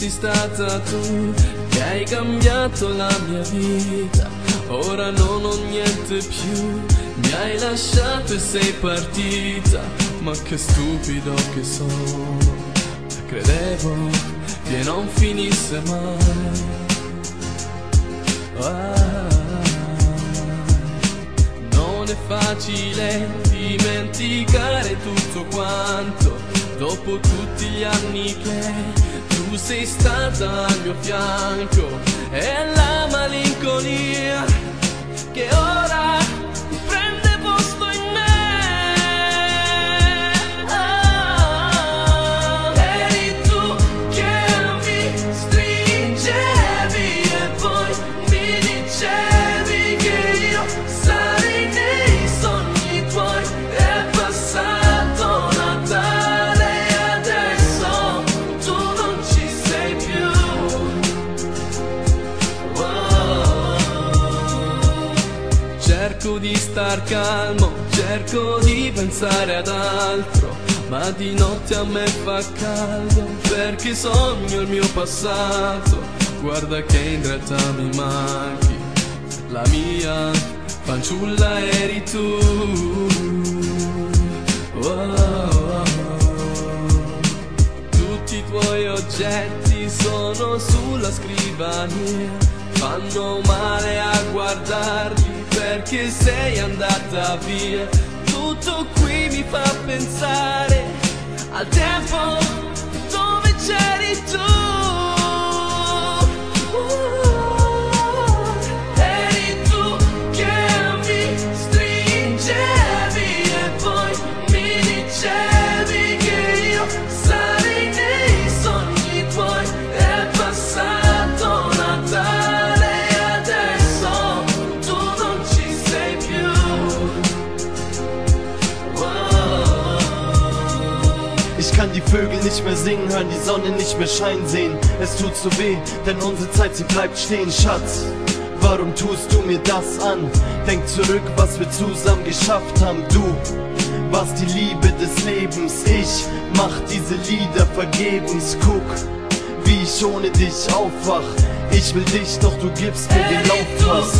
sei stata tu che hai cambiato la mia vita. Ora non ho niente più, mi hai lasciato e sei partita. Ma che stupido che sono, credevo che non finisse mai. Non è facile dimenticare tutto quanto, dopo tutti gli anni che tu sei stata al mio fianco. E la malinconia che ora prende posto in me. Eri tu che mi stringevi e poi mi dicevi che io sarei nei sogni tuoi. È passato Natale e adesso tu non ci sei più. Cerco di star calmo, cerco di pensare ad altro, ma di notte a me fa caldo perché sogno il mio passato. Guarda che in realtà mi manchi, la mia fanciulla eri tu. Tutti i tuoi oggetti sono sulla scrivania, fanno male a guardarli perché sei andata via. Tutto qui mi fa pensare al tempo dove c'eri tu. Eri tu che mi stringevi e poi mi dicevi che io sarei nei sogni tuoi. È passato Natale e adesso tu non ci sei più. Ich kann die Vögel nicht mehr singen hören, die Sonne nicht mehr scheinen sehen. Es tut so weh, denn unsere Zeit, sie bleibt stehen. Schatz, warum tust du mir das an? Denk zurück, was wir zusammen geschafft haben. Du warst die Liebe des Lebens, ich mach diese Lieder vergebens. Guck, wie ich ohne dich aufwach. Ich will dich, doch du gibst mir den Laufpass.